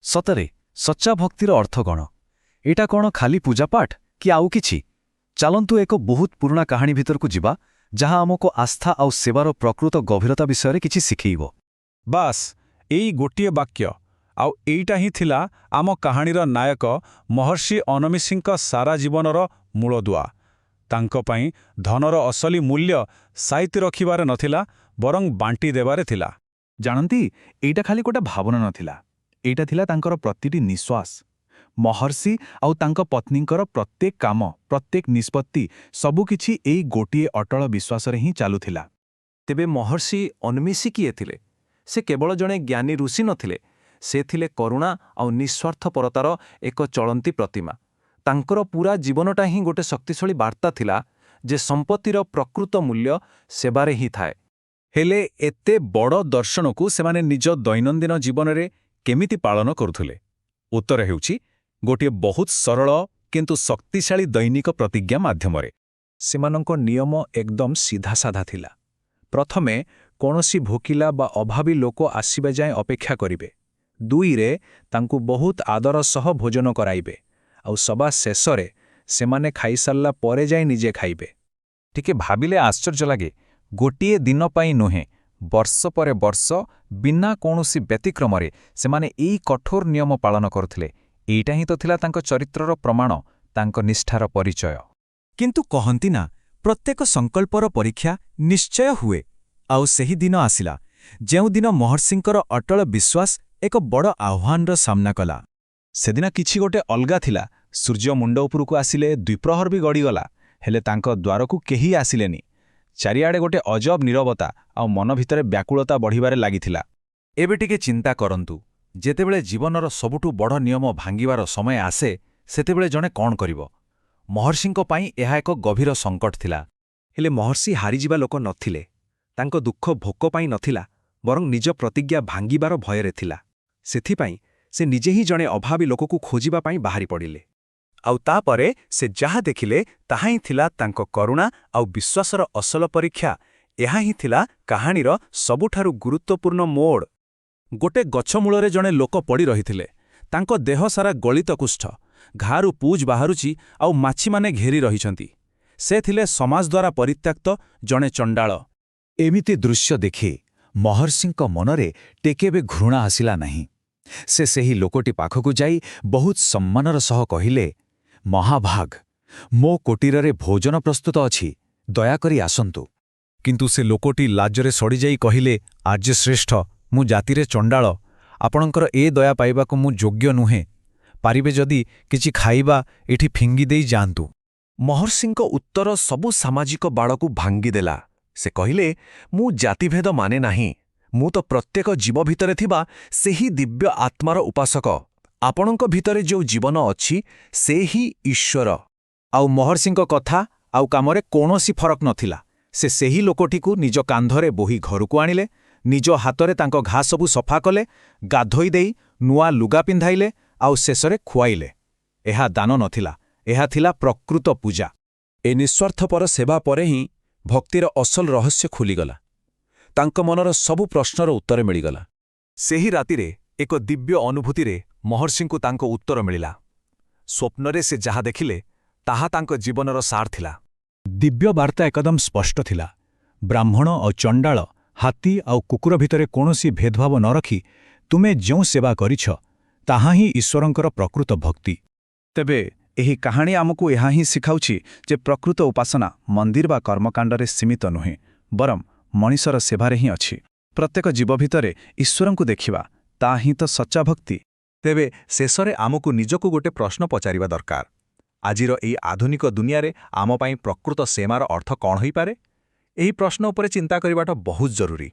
ସତରେ ସଚ୍ଚା ଭକ୍ତିର ଅର୍ଥ କ'ଣ? ଏଇଟା କ'ଣ ଖାଲି ପୂଜାପାଠ କି ଆଉ କିଛି? ଚାଲନ୍ତୁ ଏକ ବହୁତ ପୁରୁଣା କାହାଣୀ ଭିତରକୁ ଯିବା, ଯାହା ଆମକୁ ଆସ୍ଥା ଆଉ ସେବାର ପ୍ରକୃତ ଗଭୀରତା ବିଷୟରେ କିଛି ଶିଖେଇବ। ବାସ୍, ଏଇ ଗୋଟିଏ ବାକ୍ୟ, ଆଉ ଏଇଟା ହିଁ ଥିଲା ଆମ କାହାଣୀର ନାୟକ ମହର୍ଷି ଅନମିସିଙ୍କ ସାରା ଜୀବନର ମୂଳଦୁଆ। ତାଙ୍କ ପାଇଁ ଧନର ଅସଲି ମୂଲ୍ୟ ସାଇତି ରଖିବାରେ ନଥିଲା, ବରଂ ବାଣ୍ଟି ଦେବାରେ ଥିଲା। ଜାଣନ୍ତି, ଏଇଟା ଖାଲି ଗୋଟେ ଭାବନା ନଥିଲା, ଏଇଟା ଥିଲା ତାଙ୍କର ପ୍ରତିଟି ନିଶ୍ୱାସ। ମହର୍ଷି ଆଉ ତାଙ୍କ ପତ୍ନୀଙ୍କର ପ୍ରତ୍ୟେକ କାମ, ପ୍ରତ୍ୟେକ ନିଷ୍ପତ୍ତି, ସବୁକିଛି ଏଇ ଗୋଟିଏ ଅଟଳ ବିଶ୍ୱାସରେ ହିଁ ଚାଲୁଥିଲା। ତେବେ ମହର୍ଷି ଅନମିସି କିଏ ଥିଲେ? ସେ କେବଳ ଜଣେ ଜ୍ଞାନୀ ଋଷି ନଥିଲେ, ସେ ଥିଲେ କରୁଣା ଆଉ ନିଃସ୍ୱାର୍ଥପରତାର ଏକ ଚଳନ୍ତି ପ୍ରତିମା। ତାଙ୍କର ପୂରା ଜୀବନଟା ହିଁ ଗୋଟେ ଶକ୍ତିଶାଳୀ ବାର୍ତ୍ତା ଥିଲା ଯେ ସମ୍ପତ୍ତିର ପ୍ରକୃତ ମୂଲ୍ୟ ସେବାରେ ହିଁ ଥାଏ। ହେଲେ ଏତେ ବଡ଼ ଦର୍ଶନକୁ ସେମାନେ ନିଜ ଦୈନନ୍ଦିନ ଜୀବନରେ କେମିତି ପାଳନ କରୁଥିଲେ? ଉତ୍ତର ହେଉଛି ଗୋଟିଏ ବହୁତ ସରଳ କିନ୍ତୁ ଶକ୍ତିଶାଳୀ ଦୈନିକ ପ୍ରତିଜ୍ଞା ମାଧ୍ୟମରେ। ସେମାନଙ୍କ ନିୟମ ଏକଦମ ସିଧାସାଧା ଥିଲା। ପ୍ରଥମେ, କୌଣସି ଭୋକିଲା ବା ଅଭାବୀ ଲୋକ ଆସିବା ଯାଏଁ ଅପେକ୍ଷା କରିବେ। 2ରେ, ତାଙ୍କୁ ବହୁତ ଆଦର ସହ ଭୋଜନ କରାଇବେ। ଆଉ ସବା ଶେଷରେ, ସେମାନେ ଖାଇସାରିଲା ପରେ ଯାଇ ନିଜେ ଖାଇବେ। ଟିକେ ଭାବିଲେ ଆଶ୍ଚର୍ଯ୍ୟ ଲାଗେ। ଗୋଟିଏ ଦିନ ପାଇଁ ନୁହେଁ, ବର୍ଷ ପରେ ବର୍ଷ ବିନା କୌଣସି ବ୍ୟତିକ୍ରମରେ ସେମାନେ ଏଇ କଠୋର ନିୟମ ପାଳନ କରୁଥିଲେ। ଏଇଟା ହିଁ ତ ଥିଲା ତାଙ୍କ ଚରିତ୍ରର ପ୍ରମାଣ, ତାଙ୍କ ନିଷ୍ଠାର ପରିଚୟ। କିନ୍ତୁ କହନ୍ତି ନା, ପ୍ରତ୍ୟେକ ସଂକଳ୍ପର ପରୀକ୍ଷା ନିଶ୍ଚୟ ହୁଏ। ଆଉ ସେହି ଦିନ ଆସିଲା, ଯେଉଁଦିନ ମହର୍ଷିଙ୍କର ଅଟଳ ବିଶ୍ୱାସ ଏକ ବଡ଼ ଆହ୍ୱାନର ସାମ୍ନା କଲା। ସେଦିନ କିଛି ଗୋଟେ ଅଲଗା ଥିଲା। ସୂର୍ଯ୍ୟ ମୁଣ୍ଡ ଉପରକୁ ଆସିଲେ, ଦ୍ୱିପ୍ରହର ବି ଗଡ଼ିଗଲା, ହେଲେ ତାଙ୍କ ଦ୍ୱାରକୁ କେହି ଆସିଲେନି। ଚାରିଆଡ଼େ ଗୋଟେ ଅଜବ ନୀରବତା ଆଉ ମନ ଭିତରେ ବ୍ୟାକୁଳତା ବଢ଼ିବାରେ ଲାଗିଥିଲା। ଏବେ ଟିକେ ଚିନ୍ତା କରନ୍ତୁ, ଯେତେବେଳେ ଜୀବନର ସବୁଠୁ ବଡ଼ ନିୟମ ଭାଙ୍ଗିବାର ସମୟ ଆସେ, ସେତେବେଳେ ଜଣେ କ'ଣ କରିବ? ମହର୍ଷିଙ୍କ ପାଇଁ ଏହା ଏକ ଗଭୀର ସଙ୍କଟ ଥିଲା। ହେଲେ ମହର୍ଷି ହାରିଯିବା ଲୋକ ନଥିଲେ। ତାଙ୍କ ଦୁଃଖ ଭୋକ ପାଇଁ ନଥିଲା, ବରଂ ନିଜ ପ୍ରତିଜ୍ଞା ଭାଙ୍ଗିବାର ଭୟରେ ଥିଲା। ସେଥିପାଇଁ ସେ ନିଜେ ହିଁ ଜଣେ ଅଭାବୀ ଲୋକକୁ ଖୋଜିବା ପାଇଁ ବାହାରି ପଡ଼ିଲେ। ଆଉ ତାପରେ ସେ ଯାହା ଦେଖିଲେ, ତାହା ହିଁ ଥିଲା ତାଙ୍କ କରୁଣା ଆଉ ବିଶ୍ୱାସର ଅସଲ ପରୀକ୍ଷା। ଏହା ହିଁ ଥିଲା କାହାଣୀର ସବୁଠାରୁ ଗୁରୁତ୍ୱପୂର୍ଣ୍ଣ ମୋଡ଼। ଗୋଟେ ଗଛମୂଳରେ ଜଣେ ଲୋକ ପଡ଼ି ରହିଥିଲେ। ତାଙ୍କ ଦେହ ସାରା ଗଳିତ କୁଷ୍ଠ, ଘାରୁ ପୁଜ ବାହାରୁଛି ଆଉ ମାଛିମାନେ ଘେରି ରହିଛନ୍ତି। ସେ ଥିଲେ ସମାଜ ଦ୍ୱାରା ପରିତ୍ୟକ୍ତ ଜଣେ ଚଣ୍ଡାଳ। ଏମିତି ଦୃଶ୍ୟ ଦେଖି ମହର୍ଷିଙ୍କ ମନରେ ଟିକେବେ ଘୃଣା ଆସିଲା ନାହିଁ। ସେ ସେହି ଲୋକଟି ପାଖକୁ ଯାଇ ବହୁତ ସମ୍ମାନର ସହ କହିଲେ, ମହାଭାଗ, ମୋ କୁଟୀରରେ ଭୋଜନ ପ୍ରସ୍ତୁତ ଅଛି, ଦୟାକରି ଆସନ୍ତୁ। କିନ୍ତୁ ସେ ଲୋକଟି ଲାଜରେ ସଡ଼ିଯାଇ କହିଲେ, ଆର୍ଯ୍ୟଶ୍ରେଷ୍ଠ, ମୁଁ ଜାତିରେ ଚଣ୍ଡାଳ, ଆପଣଙ୍କର ଏ ଦୟା ପାଇବାକୁ ମୁଁ ଯୋଗ୍ୟ ନୁହେଁ। ପାରିବେ ଯଦି କିଛି ଖାଇବା ଏଠି ଫିଙ୍ଗି ଦେଇ ଯାଆନ୍ତୁ। ମହର୍ଷିଙ୍କ ଉତ୍ତର ସବୁ ସାମାଜିକ ବାଳକୁ ଭାଙ୍ଗିଦେଲା। ସେ କହିଲେ, ମୁଁ ଜାତିଭେଦ ମାନେ ନାହିଁ। ମୁଁ ତ ପ୍ରତ୍ୟେକ ଜୀବ ଭିତରେ ଥିବା ସେହି ଦିବ୍ୟ ଆତ୍ମାର ଉପାସକ। ଆପଣଙ୍କ ଭିତରେ ଯେଉଁ ଜୀବନ ଅଛି, ସେ ହିଁ ଈଶ୍ୱର। ଆଉ ମହର୍ଷିଙ୍କ କଥା ଆଉ କାମରେ କୌଣସି ଫରକ ନଥିଲା। ସେ ସେହି ଲୋକଟିକୁ ନିଜ କାନ୍ଧରେ ବୋହି ଘରକୁ ଆଣିଲେ, ନିଜ ହାତରେ ତାଙ୍କ ଘା ସବୁ ସଫା କଲେ, ଗାଧୋଇ ଦେଇ ନୂଆ ଲୁଗା ପିନ୍ଧାଇଲେ, ଆଉ ଶେଷରେ ଖୁଆଇଲେ। ଏହା ଦାନ ନଥିଲା, ଏହା ଥିଲା ପ୍ରକୃତ ପୂଜା। ଏ ନିଃସ୍ୱାର୍ଥପର ସେବା ପରେ ହିଁ ଭକ୍ତିର ଅସଲ ରହସ୍ୟ ଖୋଲିଗଲା। ତାଙ୍କ ମନର ସବୁ ପ୍ରଶ୍ନର ଉତ୍ତର ମିଳିଗଲା। ସେହି ରାତିରେ ଏକ ଦିବ୍ୟ ଅନୁଭୂତିରେ ମହର୍ଷିଙ୍କୁ ତାଙ୍କ ଉତ୍ତର ମିଳିଲା। ସ୍ୱପ୍ନରେ ସେ ଯାହା ଦେଖିଲେ, ତାହା ତାଙ୍କ ଜୀବନର ସାର ଥିଲା। ଦିବ୍ୟ ବାର୍ତ୍ତା ଏକଦମ ସ୍ପଷ୍ଟ ଥିଲା। ବ୍ରାହ୍ମଣ ଆଉ ଚଣ୍ଡାଳ, ହାତୀ ଆଉ କୁକୁର ଭିତରେ କୌଣସି ଭେଦଭାବ ନ ରଖି ତୁମେ ଯେଉଁ ସେବା କରିଛ, ତାହା ହିଁ ଈଶ୍ୱରଙ୍କର ପ୍ରକୃତ ଭକ୍ତି। ତେବେ ଏହି କାହାଣୀ ଆମକୁ ଏହା ହିଁ ଶିଖାଉଛି ଯେ ପ୍ରକୃତ ଉପାସନା ମନ୍ଦିର ବା କର୍ମକାଣ୍ଡରେ ସୀମିତ ନୁହେଁ, ବରଂ ମଣିଷର ସେବାରେ ହିଁ ଅଛି। ପ୍ରତ୍ୟେକ ଜୀବ ଭିତରେ ଈଶ୍ୱରଙ୍କୁ ଦେଖିବା, ତା ହିଁ ତ ସଚ୍ଚା ଭକ୍ତି। ତେବେ ଶେଷରେ ଆମକୁ ନିଜକୁ ଗୋଟେ ପ୍ରଶ୍ନ ପଚାରିବା ଦରକାର। ଆଜିର ଏହି ଆଧୁନିକ ଦୁନିଆରେ ଆମ ପାଇଁ ପ୍ରକୃତ ସେବାର ଅର୍ଥ କ'ଣ ହୋଇପାରେ? ଏହି ପ୍ରଶ୍ନ ଉପରେ ଚିନ୍ତା କରିବାଟା ବହୁତ ଜରୁରୀ।